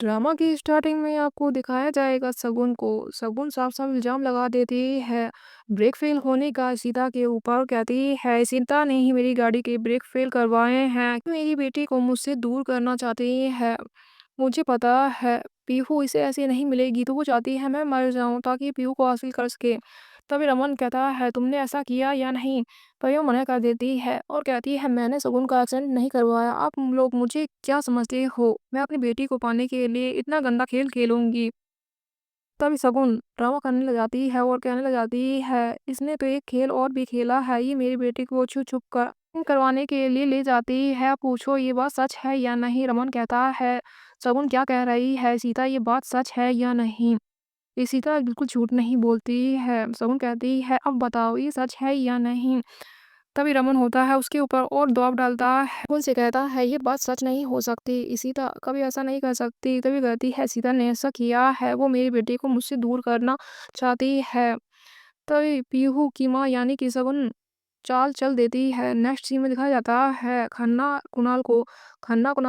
Drama की starting में आपको दिखाया जाएगा शगुन को। शगुन साफ-साफ इल्ज़ाम लगा देती है ब्रेक फ़ेल होने का सीता के ऊपर। कहती है, "सीता ने ही मेरी गाड़ी के ब्रेक फ़ेल करवाए हैं। मेरी बेटी को मुझसे दूर करना चाहती है। मुझे पता है पीहू इसे ऐसे नहीं मिलेगी तो वो चाहती है मैं मर जाऊँ ताकि पीहू को हासिल कर सके।" तभी रमन कहता है, "तुमने ऐसा किया या नहीं?" पर यूँ मना कर देती है और कहती है, "मैंने शगुन का एक्सीडेंट नहीं करवाया। आप लोग मुझे क्या समझते हो? मैं अपनी बेटी को पाने के लिए इतना गंदा खेल खेलूँगी।" तभी शगुन ड्रामा करने लग जाती है और कहने लग जाती है, "इसने तो एक खेल और भी खेला है। ये मेरी बेटी को छुप-छुप कर करवाने के लिए ले जाती है। पूछो ये बात सच है या नहीं?" रमन कहता है, "शगुन क्या कह रही है सीता, ये बात सच है या नहीं?" ये सीता बिल्कुल झूठ नहीं बोलती है। शगुन कहती है, "अब बताओ ये सच है या नहीं?" तभी रमन होता है उसके ऊपर और दबाव डालता है। उनसे कहता है, "ये बात सच नहीं हो सकती। सीता कभी ऐसा नहीं कर सकती।" तभी कहती है, "सीता ने ऐसा किया है। वो मेरी बेटी को मुझसे दूर करना चाहती है।" तभी पीहू की माँ यानी कि शगुन चाल चल देती है। नेक्स्ट सीन में दिखाया जाता है खन्ना कुणाल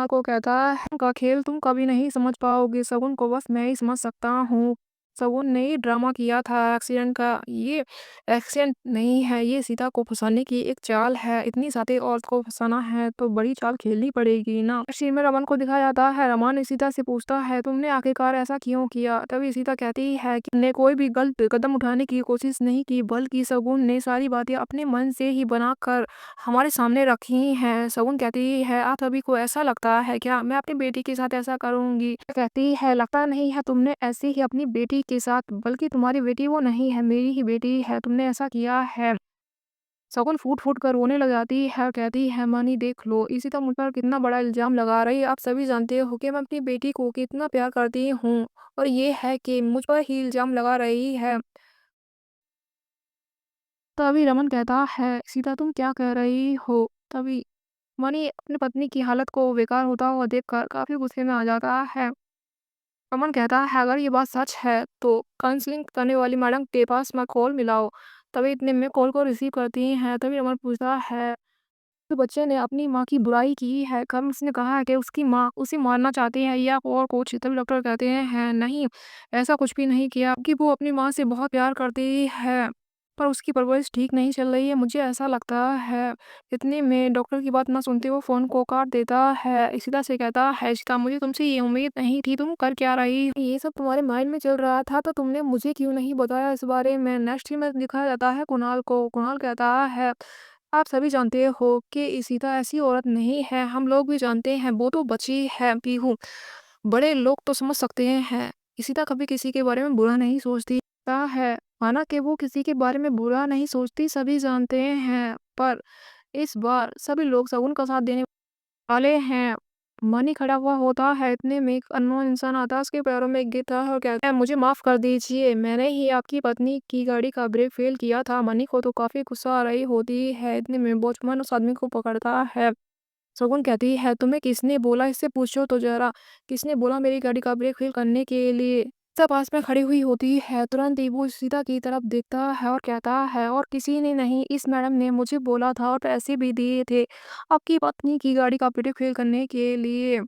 को कहता है, "का खेल तुम कभी नहीं समझ पाओगे। शगुन को बस मैं ही समझ सकता हूँ। शगुन ने ही ड्रामा किया था एक्सीडेंट का। ये एक्सीडेंट नहीं है, ये सीता को फंसाने की एक चाल है। इतनी सारी औरत को फंसाना है तो बड़ी चाल खेलनी पड़ेगी ना।" नेक्स्ट सीन में रमन को दिखाया जाता है। रमन सीता से पूछता है, "तुमने आखिरकार ऐसा क्यों किया?" तभी सीता कहती है कि ने कोई भी गलत कदम उठाने की कोशिश नहीं की, बल्कि शगुन ने सारी बातें अपने मन से ही बनाकर हमारे सामने रखी हैं। शगुन कहती है, "आप सभी को ऐसा लगता है क्या मैं अपनी बेटी के साथ ऐसा करूंगी?" कहती है, "लगता नहीं है तुमने ऐसे ही अपनी बेटी के साथ, बल्कि तुम्हारी बेटी वो नहीं है, मेरी ही बेटी है। तुमने ऐसा किया है।" शगुन फूट फूट कर रोने लग जाती है और कहती है, "मानी देख लो, इसी तो मुझ पर कितना बड़ा इल्जाम लगा रही है। आप सभी जानते हो कि मैं अपनी बेटी को कितना प्यार करती हूँ और ये है कि मुझ पर ही इल्जाम लगा रही है।" तभी रमन कहता है, "सीता तुम क्या कह रही हो?" तभी मनी अपनी पत्नी की हालत को बेकार होता हुआ देखकर काफी गुस्से में आ जाता है। रमन कहता है, "अगर ये बात सच है तो काउंसलिंग करने वाली मैडम के पास मैं कॉल मिलाओ।" तभी इतने में कॉल को रिसीव करती हैं। तभी रमन पूछता है, "तो बच्चे ने अपनी माँ की बुराई की है? कल उसने कहा है कि उसकी माँ उसे मारना चाहती है या और कुछ?" तभी डॉक्टर कहते हैं, "नहीं, ऐसा कुछ भी नहीं किया कि वो अपनी माँ से बहुत प्यार करती है, पर उसकी परवरिश ठीक नहीं चल रही है, मुझे ऐसा लगता है।" इतने में डॉक्टर की बात ना सुनते वो फ़ोन को काट देता है। इशिता से कहता है, "इशिता मुझे तुमसे ये उम्मीद नहीं थी, तुम कर क्या रही हो? ये सब तुम्हारे माइंड में चल रहा था तो तुमने मुझे क्यों नहीं बताया इस बारे में?" नेक्स्ट सीन में दिखाया जाता है कुणाल को। कुणाल कहता है, "आप सभी जानते हो कि इशिता ऐसी औरत नहीं है, हम लोग भी जानते हैं, वो तो बच्ची है पीहू। बड़े लोग तो समझ सकते हैं, इशिता कभी किसी के बारे में बुरा नहीं सोचती है। माना कि वो किसी के बारे में बुरा नहीं सोचती, सभी जानते हैं, पर इस बार सभी लोग शगुन का साथ देने वाले हैं।" मनी खड़ा हुआ होता है। इतने में एक अननोन इंसान आता है, उसके पैरों में गिरता है और कहता है, "मुझे माफ कर दीजिए, मैंने ही आपकी पत्नी की गाड़ी का ब्रेक फेल किया था।" मनी को तो काफी गुस्सा आ रही होती है। इतने में वॉचमैन उस आदमी को पकड़ता है। शगुन कहती है, "तुम्हें किसने बोला, इससे पूछो तो जरा, किसने बोला मेरी गाड़ी का ब्रेक फेल करने के लिए?" सब पास में खड़ी हुई होती है। तुरंत ही वो सीता की तरफ देखता है और कहता है, "और किसी ने नहीं, इस मैडम ने मुझे बोला था और पैसे भी दिए थे आपकी पत्नी की गाड़ी का ब्रेक फेल करने के लिए।"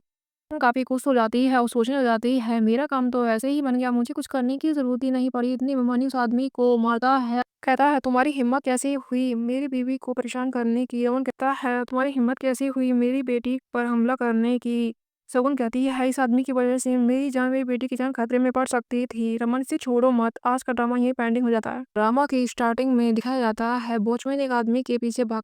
काफी खुश हो जाती है और सोचने लग जाती है, मेरा काम तो ऐसे ही बन गया, मुझे कुछ करने की जरूरत ही नहीं पड़ी। इतनी बेईमानी उस आदमी को मारता है। कहता है, "तुम्हारी हिम्मत कैसे हुई मेरी बीवी को परेशान करने की?" रमन कहता है, "तुम्हारी हिम्मत कैसे हुई मेरी बेटी पर हमला करने की?" शगुन कहती है, "इस आदमी की वजह से मेरी जान, मेरी बेटी की जान खतरे में पड़ सकती थी।" रमन से छोड़ो मत, आज का ड्रामा यही पेंडिंग हो जाता है। ड्रामा की स्टार्टिंग में दिखाया जाता है वॉचमैन एक आदमी के पीछे भाग